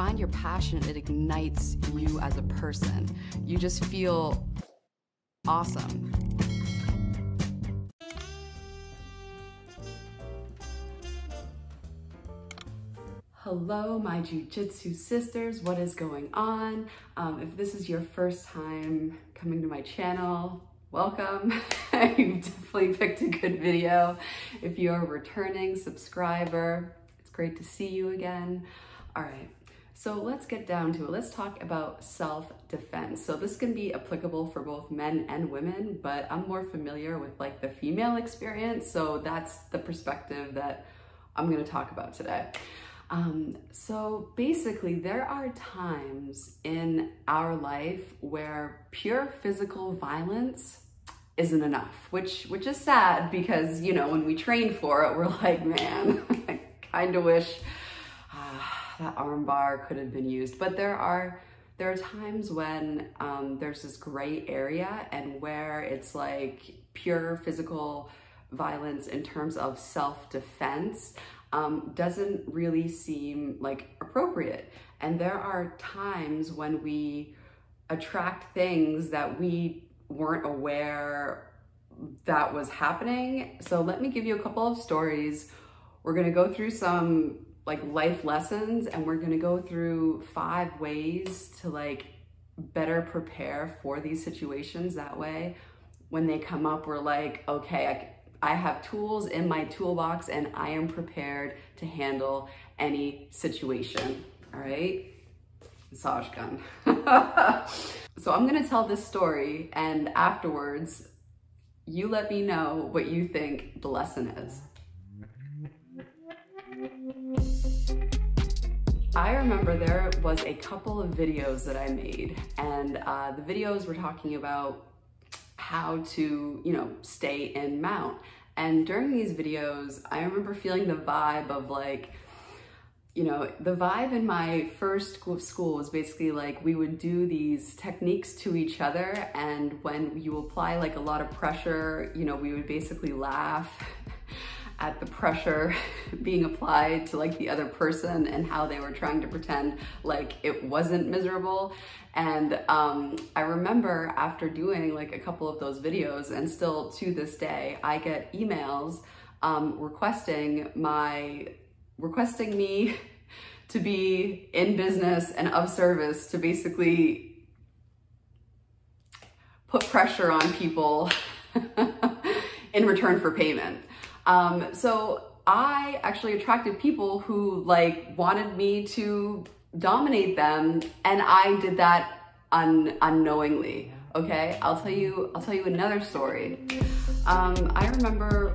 find your passion, it ignites you as a person. You just feel awesome. Hello, my jiu-jitsu sisters. What is going on? If this is your first time coming to my channel, welcome. You've definitely picked a good video. If you're a returning subscriber, it's great to see you again. All right, so let's get down to it. Let's talk about self-defense. So this can be applicable for both men and women, but I'm more familiar with like the female experience. So that's the perspective that I'm gonna talk about today. So basically there are times in our life where pure physical violence isn't enough, which is sad because, you know, when we train for it, we're like, man, I kind of wish that arm bar could have been used. But there are times when there's this gray area and where it's like pure physical violence in terms of self-defense doesn't really seem like appropriate. And there are times when we attract things that we weren't aware that was happening. So let me give you a couple of stories. We're gonna go through some like life lessons, and we're gonna go through 5 ways to like better prepare for these situations. That way, when they come up, we're like, okay, I have tools in my toolbox and I am prepared to handle any situation, all right? Massage gun. So I'm gonna tell this story, and afterwards, you let me know what you think the lesson is. I remember there was a couple of videos that I made, and the videos were talking about how to, you know, stay in mount. And during these videos, I remember feeling the vibe of like, you know, the vibe in my first school was basically like we would do these techniques to each other, and when you apply like a lot of pressure, you know, we would basically laugh at the pressure being applied to like the other person and how they were trying to pretend like it wasn't miserable. And I remember after doing like a couple of those videos, and still to this day, I get emails requesting me to be in business and of service to basically put pressure on people in return for payment. So I actually attracted people who like wanted me to dominate them, and I did that unknowingly. Okay, I'll tell you another story. I remember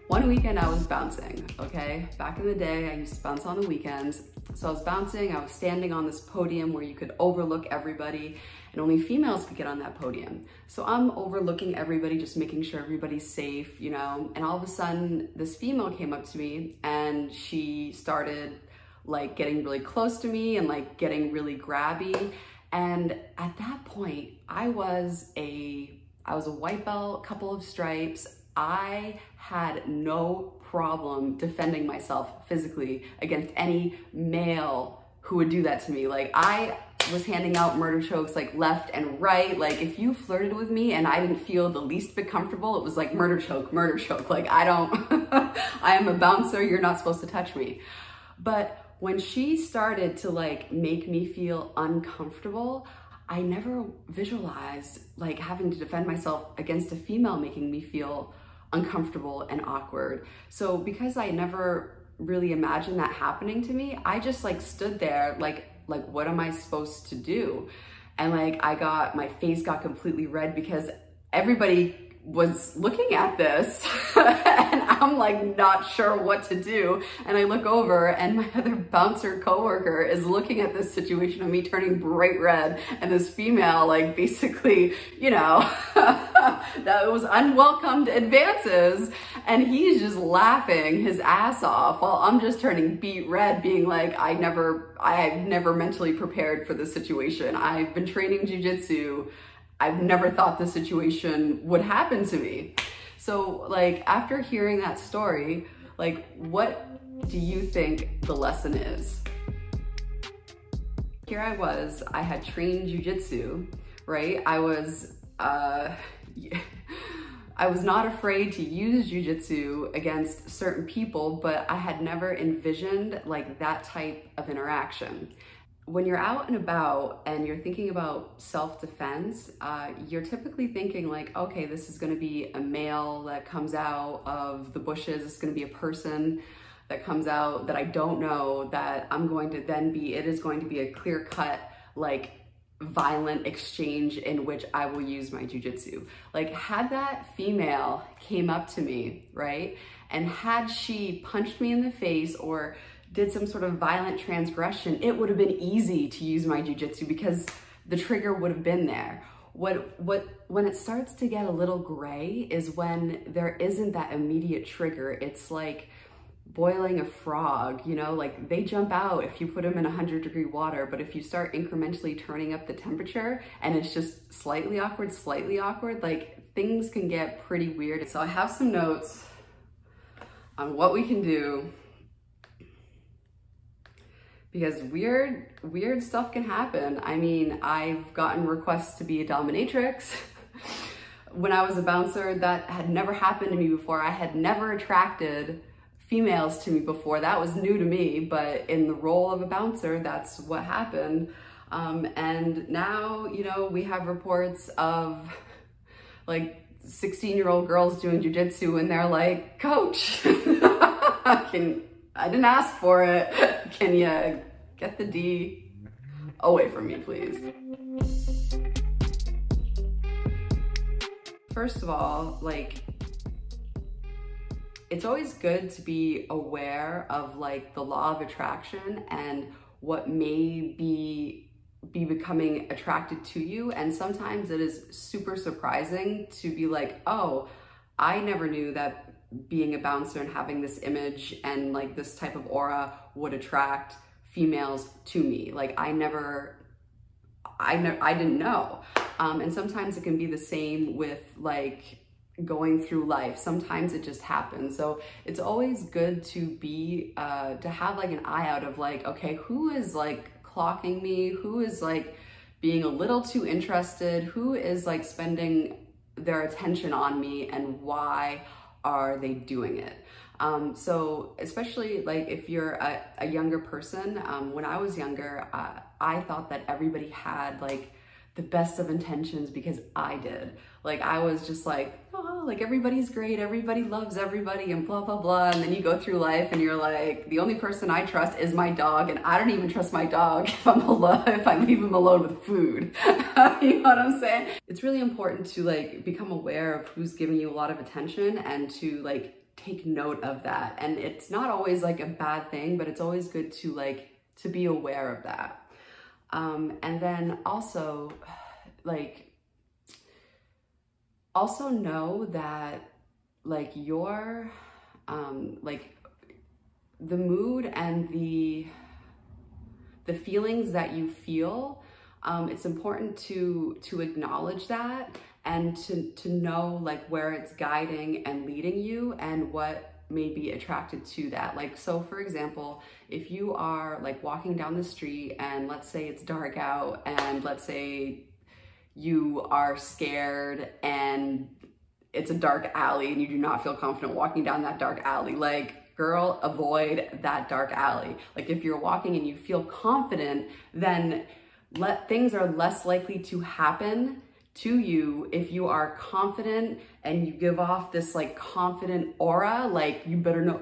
one weekend I was bouncing, okay? Back in the day, I used to bounce on the weekends. So I was bouncing, I was standing on this podium where you could overlook everybody, and only females could get on that podium. So I'm overlooking everybody, just making sure everybody's safe, you know? And all of a sudden, this female came up to me and she started like getting really close to me and like getting really grabby. And at that point, I was a white belt, couple of stripes. I had no problem defending myself physically against any male who would do that to me. Like I was handing out murder chokes like left and right. Like if you flirted with me and I didn't feel the least bit comfortable, it was like murder choke, murder choke. Like I am a bouncer, you're not supposed to touch me. But when she started to like make me feel uncomfortable, I never visualized like having to defend myself against a female making me feel uncomfortable and awkward. So because I never really imagined that happening to me, I just like stood there like what am I supposed to do? And like my face got completely red because everybody was looking at this and I'm like not sure what to do. And I look over and my other bouncer coworker is looking at this situation of me turning bright red and this female like basically, you know, that it was unwelcomed advances, and he's just laughing his ass off while I'm just turning beet red, being like, I've never mentally prepared for this situation. I've been training jiu-jitsu. I've never thought this situation would happen to me. So like after hearing that story, like what do you think the lesson is? here I had trained jujitsu, right? I was not afraid to use jujitsu against certain people, but I had never envisioned like that type of interaction. When you're out and about and you're thinking about self-defense, you're typically thinking like, okay, this is gonna be a male that comes out of the bushes, it's gonna be a person that comes out that I don't know, that I'm going to then be, it is going to be a clear-cut, like, violent exchange in which I will use my jujitsu. Like, had that female came up to me, right, and had she punched me in the face or did some sort of violent transgression, it would have been easy to use my jujitsu because the trigger would have been there. When it starts to get a little gray is when there isn't that immediate trigger. It's like boiling a frog, you know, like they jump out if you put them in 100-degree water, but if you start incrementally turning up the temperature and it's just slightly awkward, like things can get pretty weird. So I have some notes on what we can do, because weird stuff can happen. I mean, I've gotten requests to be a dominatrix. When I was a bouncer, that had never happened to me before. I had never attracted females to me before. That was new to me, but in the role of a bouncer, that's what happened. And now, you know, we have reports of like 16-year-old girls doing jujitsu and they're like, coach, I didn't ask for it. Can you get the D away from me, please? First of all, like, it's always good to be aware of like the law of attraction and what may be becoming attracted to you. And sometimes it is super surprising to be like, oh, I never knew that being a bouncer and having this image and like this type of aura would attract females to me. Like I didn't know. And sometimes it can be the same with like going through life. Sometimes it just happens. So it's always good to be, to have like an eye out of like, okay, who is like clocking me? Who is like being a little too interested? Who is like spending their attention on me, and why are they doing it? So especially like if you're a younger person, when I was younger, I thought that everybody had like the best of intentions because I did. Like I was just like, oh, like everybody's great, everybody loves everybody and blah, blah, blah. And then you go through life and you're like, the only person I trust is my dog, and I don't even trust my dog if I leave him alone with food. You know what I'm saying? It's really important to like become aware of who's giving you a lot of attention and to like take note of that. And it's not always like a bad thing, but it's always good to like, to be aware of that. And then also like, also know that like your, like the mood and the feelings that you feel, it's important to acknowledge that and to know like where it's guiding and leading you and what may be attracted to that. Like, so for example, if you are like walking down the street and let's say it's dark out and let's say you are scared and it's a dark alley and you do not feel confident walking down that dark alley, like girl, avoid that dark alley. Like if you're walking and you feel confident, then things are less likely to happen to you if you are confident and you give off this like confident aura, like you better know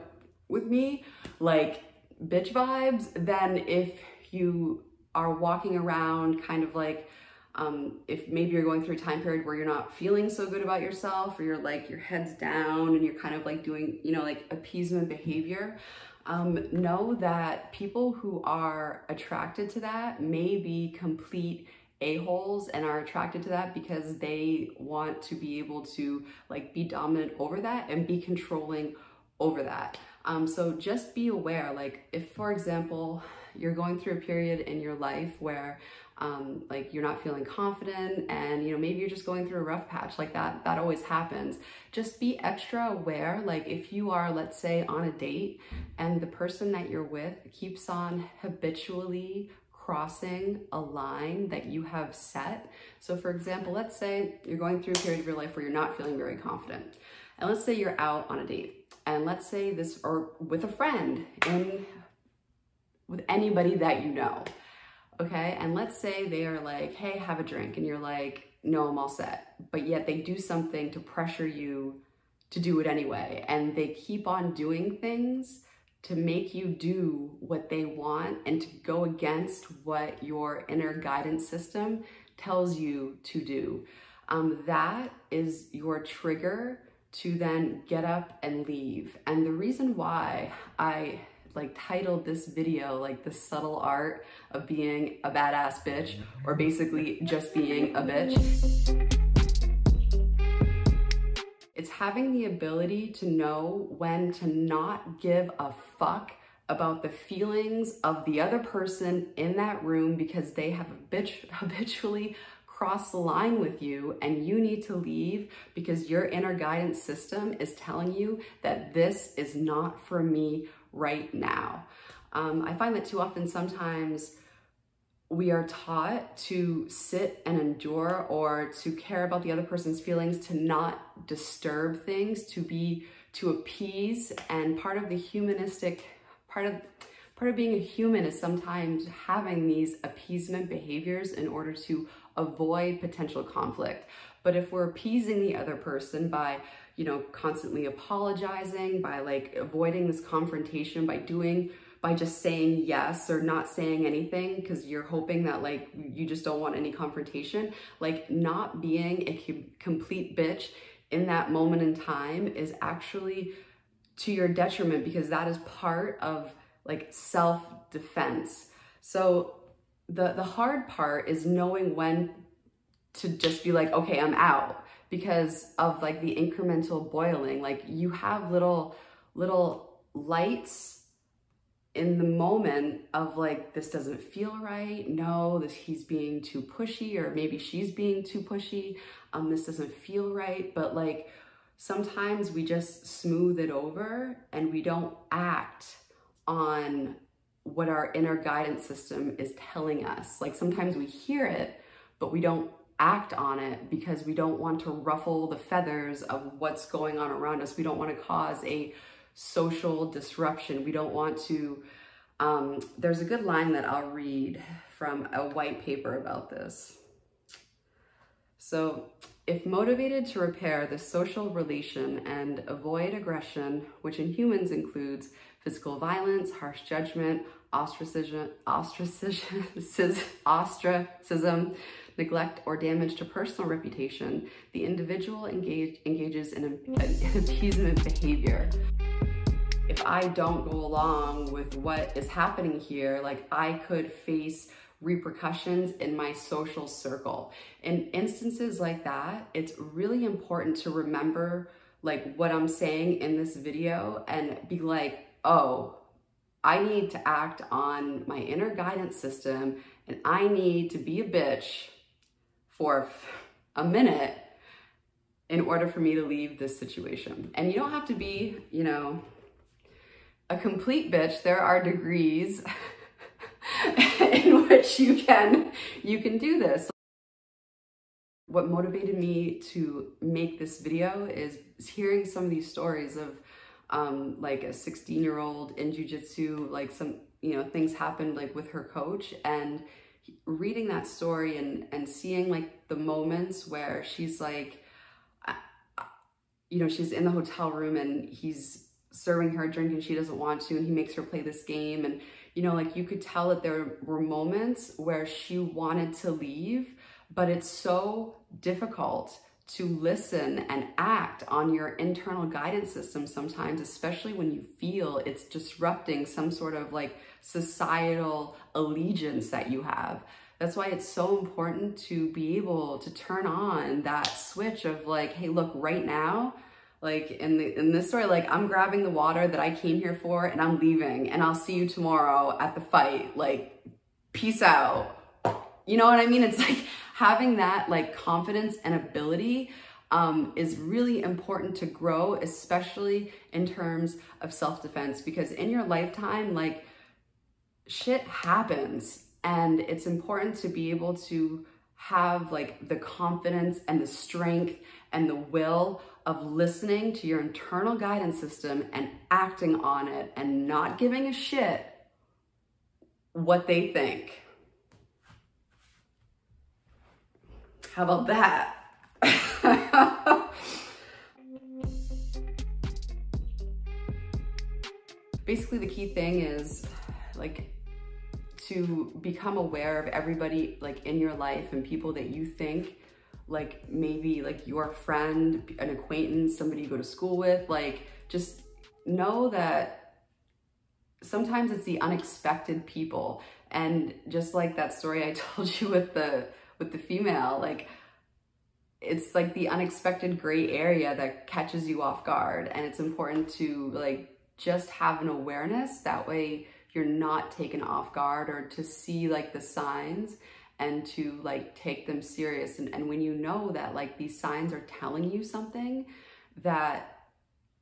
with me, like bitch vibes, than if you are walking around kind of like, if maybe you're going through a time period where you're not feeling so good about yourself, or you're like, your head's down and you're kind of like doing, you know, like appeasement behavior. Know that people who are attracted to that may be complete a-holes and are attracted to that because they want to be able to like be dominant over that and be controlling over that. So just be aware, like if, for example, you're going through a period in your life where like you're not feeling confident and, you know, maybe you're just going through a rough patch, like that always happens. Just be extra aware. Like if you are, let's say, on a date and the person that you're with keeps on habitually crossing a line that you have set. So for example, let's say you're going through a period of your life where you're not feeling very confident. And let's say you're out on a date. And let's say this, or with a friend, with anybody that you know, okay? And let's say they are like, hey, have a drink. And you're like, no, I'm all set. But yet they do something to pressure you to do it anyway. And they keep on doing things to make you do what they want and to go against what your inner guidance system tells you to do. That is your trigger to then get up and leave. And the reason why I titled this video like the subtle art of being a badass bitch, or basically just being a bitch, it's having the ability to know when to not give a fuck about the feelings of the other person in that room because they have habitually crossed the line with you, and you need to leave because your inner guidance system is telling you that this is not for me right now. I find that too often sometimes we are taught to sit and endure, or to care about the other person's feelings, to not disturb things, to appease. And part of the humanistic, part of being a human is sometimes having these appeasement behaviors in order to avoid potential conflict. But if we're appeasing the other person by, you know, constantly apologizing, by avoiding this confrontation, by just saying yes or not saying anything because you're hoping that you just don't want any confrontation, not being a complete bitch in that moment in time is actually to your detriment, because that is part of self-defense. So the hard part is knowing when to just be like, okay, I'm out, because of the incremental boiling. You have little lights in the moment of this doesn't feel right. No, he's being too pushy, or maybe she's being too pushy. This doesn't feel right. But sometimes we just smooth it over and we don't act on what our inner guidance system is telling us. Sometimes we hear it, but we don't act on it because we don't want to ruffle the feathers of what's going on around us. We don't want to cause a social disruption. We don't want to, there's a good line that I'll read from a white paper about this. So, if motivated to repair the social relation and avoid aggression, which in humans includes physical violence, harsh judgment, ostracism, neglect, or damage to personal reputation, the individual engages in an appeasement behavior. If I don't go along with what is happening here, I could face repercussions in my social circle. In instances like that, it's really important to remember what I'm saying in this video and be like, oh, I need to act on my inner guidance system, and I need to be a bitch for a minute in order for me to leave this situation. And you don't have to be, you know, a complete bitch. There are degrees in which you can do this. What motivated me to make this video is hearing some of these stories of like a 16-year-old in jiu-jitsu, like some, you know, things happened like with her coach, and reading that story and seeing like the moments where she's like, you know, she's in the hotel room and he's serving her a drink and she doesn't want to, and he makes her play this game. And, you know, like you could tell that there were moments where she wanted to leave, but it's so difficult to listen and act on your internal guidance system sometimes, especially when you feel it's disrupting some sort of like societal allegiance that you have. That's why it's so important to be able to turn on that switch of like, hey, look, right now, like in this story, like I'm grabbing the water that I came here for and I'm leaving, and I'll see you tomorrow at the fight. Like, peace out. You know what I mean? It's like having that like confidence and ability is really important to grow, especially in terms of self-defense, because in your lifetime, like shit happens. And it's important to be able to have like the confidence and the strength and the will of listening to your internal guidance system and acting on it and not giving a shit what they think. How about that? Basically, the key thing is like to become aware of everybody like in your life and people that you think like maybe like your friend, an acquaintance, somebody you go to school with, like just know that sometimes it's the unexpected people. And just like that story I told you with the female, like it's like the unexpected gray area that catches you off guard. And it's important to like just have an awareness, that way you're not taken off guard, or to see like the signs and to like take them serious. And when you know that like these signs are telling you something, that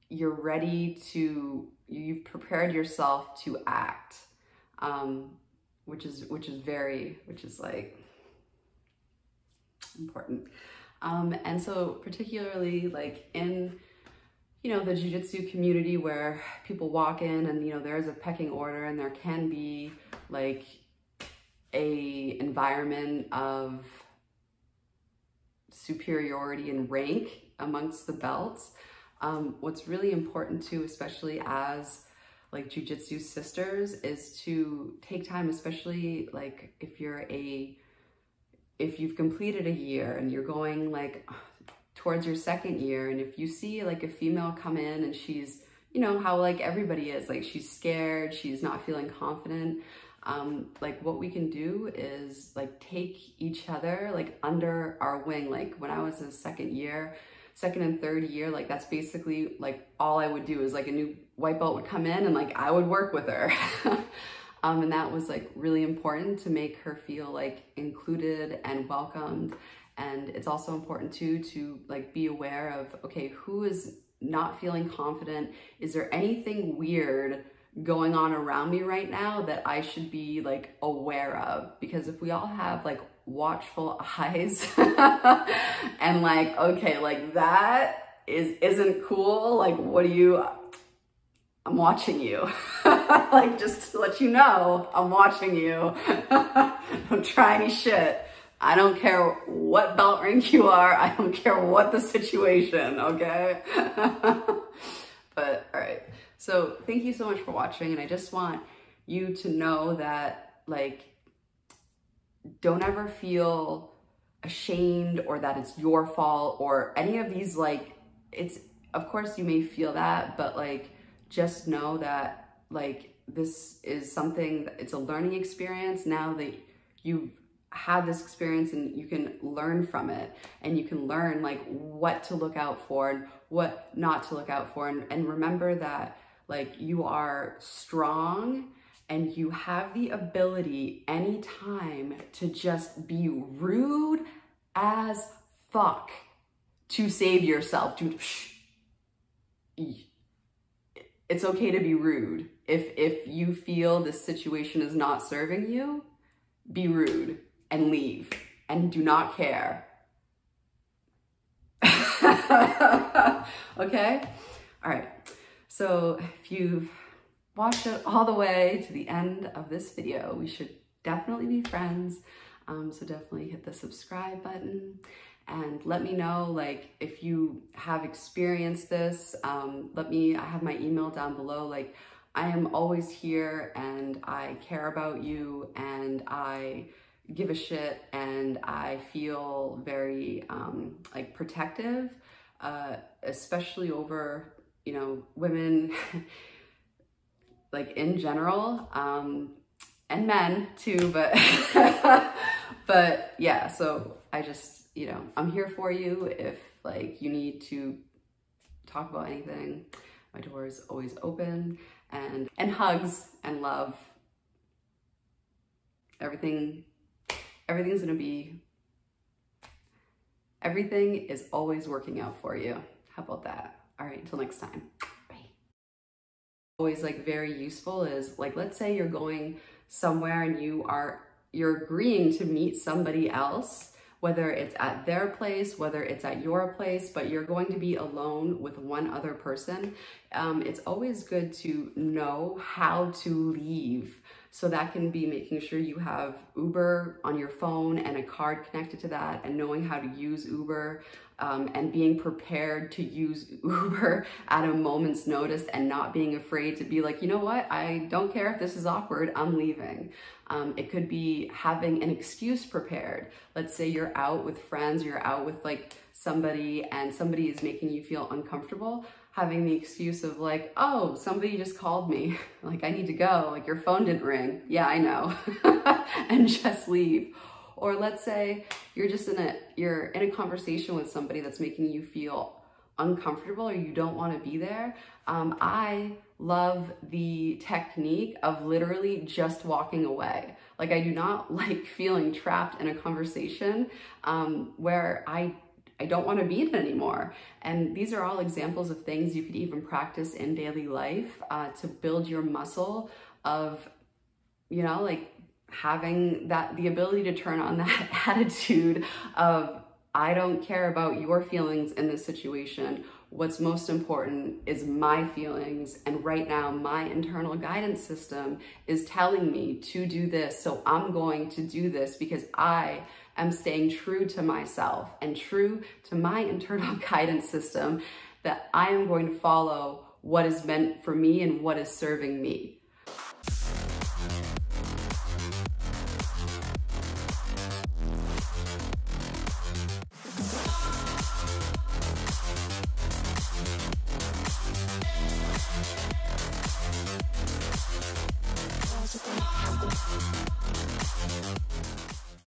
you're ready to, you've prepared yourself to act, which is like important. And so particularly like in, you know, the jiu-jitsu community where people walk in and, you know, there's a pecking order and there can be like a environment of superiority and rank amongst the belts. What's really important too, especially as like jiu-jitsu sisters, is to take time, especially like if you've completed a year and you're going like towards your second year, and if you see like a female come in and she's, you know, how like everybody is, like she's scared, she's not feeling confident, like what we can do is like take each other like under our wing. Like when I was in second and third year, like that's basically like all I would do is like a new white belt would come in and like I would work with her. And that was like really important to make her feel like included and welcomed. And it's also important too to like be aware of, okay, who is not feeling confident? Is there anything weird going on around me right now that I should be like aware of? Because if we all have like watchful eyes and like, okay, like that isn't cool, like what do you, I'm watching you. Like just to let you know, I'm watching you. Don't try any shit. I don't care what belt rank you are. I don't care what the situation, okay? But all right, so thank you so much for watching. And I just want you to know that like, don't ever feel ashamed or that it's your fault or any of these, like it's, of course you may feel that, but like, just know that like, this is something, it's a learning experience now that you've had this experience, and you can learn from it, and you can learn like what to look out for and what not to look out for. And remember that like you are strong and you have the ability anytime to just be rude as fuck to save yourself. It's okay to be rude. If you feel this situation is not serving you, be rude and leave and do not care. Okay? All right. So if you've watched it all the way to the end of this video, we should definitely be friends. So definitely hit the subscribe button and let me know like if you have experienced this. I have my email down below. Like I am always here and I care about you and I give a shit and I feel very like protective, especially over, you know, women like in general, and men too, but but yeah, so I just, you know, I'm here for you if like you need to talk about anything. My door is always open, and hugs and love. Everything is always working out for you. How about that? All right, until next time. Bye. Always like very useful is like, let's say you're going somewhere and you are you're agreeing to meet somebody else, whether it's at their place, whether it's at your place, but you're going to be alone with one other person, it's always good to know how to leave. So that can be making sure you have Uber on your phone and a card connected to that, and knowing how to use Uber, and being prepared to use Uber at a moment's notice, and not being afraid to be like, you know what, I don't care if this is awkward, I'm leaving. It could be having an excuse prepared. Let's say you're out with friends, you're out with like somebody, and somebody is making you feel uncomfortable. Having the excuse of like, oh, somebody just called me, like I need to go, like your phone didn't ring. Yeah, I know. And just leave. Or let's say you're just you're in a conversation with somebody that's making you feel uncomfortable, or you don't want to be there. I love the technique of literally just walking away. Like I do not like feeling trapped in a conversation where I don't want to be in it anymore. And these are all examples of things you could even practice in daily life to build your muscle of, you know, like having the ability to turn on that attitude of, I don't care about your feelings in this situation. What's most important is my feelings. And right now, my internal guidance system is telling me to do this. So I'm going to do this because I am staying true to myself and true to my internal guidance system, that I am going to follow what is meant for me and what is serving me.